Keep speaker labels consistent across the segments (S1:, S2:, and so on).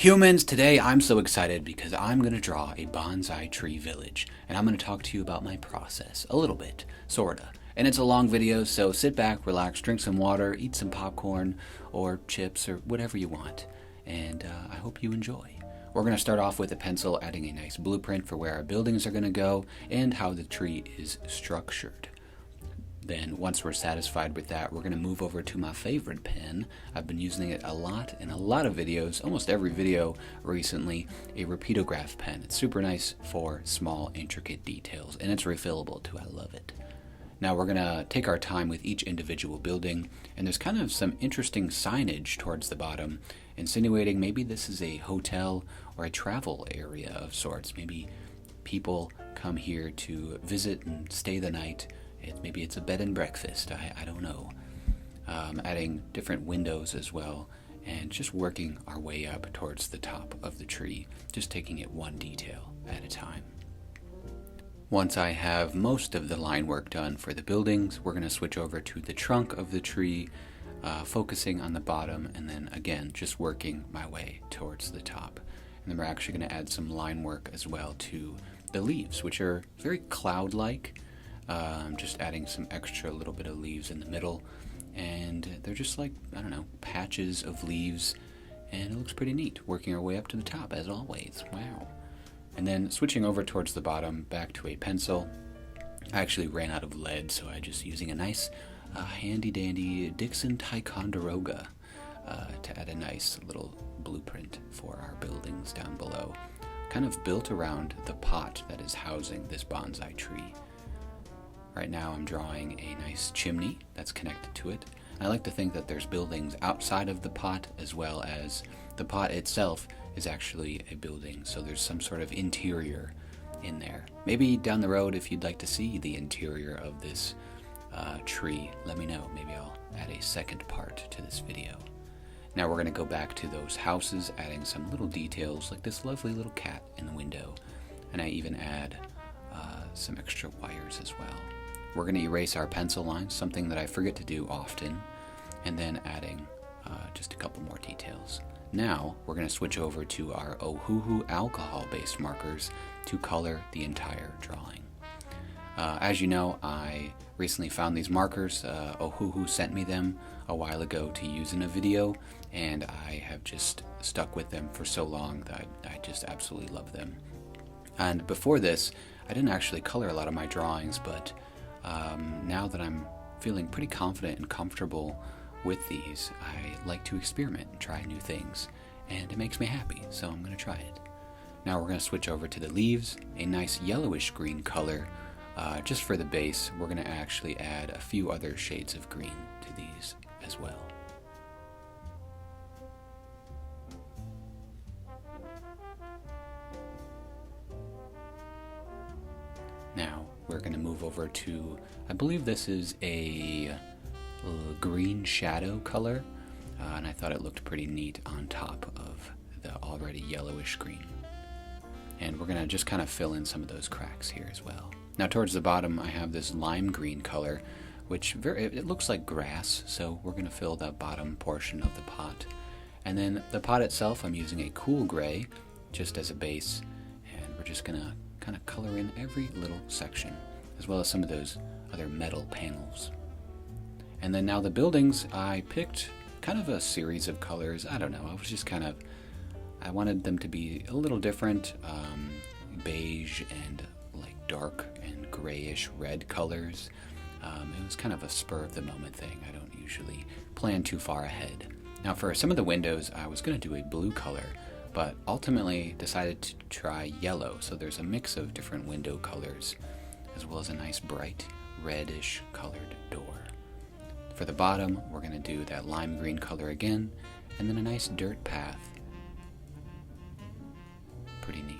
S1: Humans, today I'm so excited because I'm going to draw a bonsai tree village, and I'm going to talk to you about my process, a little bit, sorta. And it's a long video, so sit back, relax, drink some water, eat some popcorn, or chips, or whatever you want, and I hope you enjoy. We're going to start off with a pencil, adding a nice blueprint for where our buildings are going to go, and how the tree is structured. Then, once we're satisfied with that, we're going to move over to my favorite pen. I've been using it a lot in a lot of videos, almost every video recently, a repeatograph pen. It's super nice for small, intricate details, and it's refillable too. I love it. Now we're going to take our time with each individual building, and there's kind of some interesting signage towards the bottom, insinuating maybe this is a hotel or a travel area of sorts. Maybe people come here to visit and stay the night. Maybe it's a bed and breakfast, I don't know. Adding different windows as well, and just working our way up towards the top of the tree, just taking it one detail at a time. Once I have most of the line work done for the buildings, we're going to switch over to the trunk of the tree, focusing on the bottom, and then again, just working my way towards the top. And then we're actually going to add some line work as well to the leaves, which are very cloud-like. Just adding some extra little bit of leaves in the middle, and they're just like, I don't know, patches of leaves, and it looks pretty neat, working our way up to the top as always. Wow. And then switching over towards the bottom, back to a pencil. I actually ran out of lead, so I'm just using a nice handy dandy Dixon Ticonderoga to add a nice little blueprint for our buildings down below, kind of built around the pot that is housing this bonsai tree. Right now I'm drawing a nice chimney that's connected to it. I like to think that there's buildings outside of the pot, as well as the pot itself is actually a building, so there's some sort of interior in there. Maybe down the road, if you'd like to see the interior of this tree, let me know. Maybe I'll add a second part to this video. Now we're going to go back to those houses, adding some little details like this lovely little cat in the window, and I even add some extra wires as well. We're going to erase our pencil lines, something that I forget to do often, and then adding just a couple more details. Now we're going to switch over to our Ohuhu alcohol-based markers to color the entire drawing. As you know, I recently found these markers. Ohuhu sent me them a while ago to use in a video, and I have just stuck with them for so long that I just absolutely love them. And before this, I didn't actually color a lot of my drawings, but now that I'm feeling pretty confident and comfortable with these, I like to experiment and try new things, and it makes me happy, so I'm going to try it. Now we're going to switch over to the leaves, a nice yellowish green color. Just for the base, we're going to actually add a few other shades of green to these as well. Now we're going to move over to, I believe this is a green shadow color, and I thought it looked pretty neat on top of the already yellowish green. And we're going to just kind of fill in some of those cracks here as well. Now towards the bottom I have this lime green color, which it looks like grass, so we're going to fill that bottom portion of the pot. And then the pot itself, I'm using a cool gray just as a base, and we're just going to kind of color in every little section, as well as some of those other metal panels. And then now the buildings, I picked kind of a series of colors. I don't know, I wanted them to be a little different, beige and like dark and grayish red colors. It was kind of a spur of the moment thing. I don't usually plan too far ahead. Now for some of the windows, I was going to do a blue color, but ultimately decided to try yellow. So there's a mix of different window colors, as well as a nice bright reddish colored door. For the bottom, we're going to do that lime green color again, and then a nice dirt path. Pretty neat.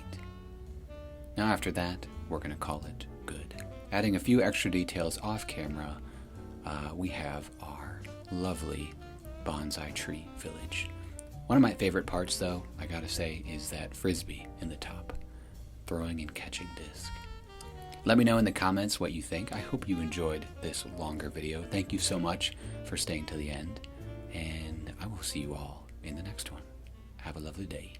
S1: Now after that, we're going to call it good. Adding a few extra details off camera, we have our lovely bonsai tree village. One of my favorite parts, though, I gotta say, is that frisbee in the top, throwing and catching disc. Let me know in the comments what you think. I hope you enjoyed this longer video. Thank you so much for staying to the end, and I will see you all in the next one. Have a lovely day.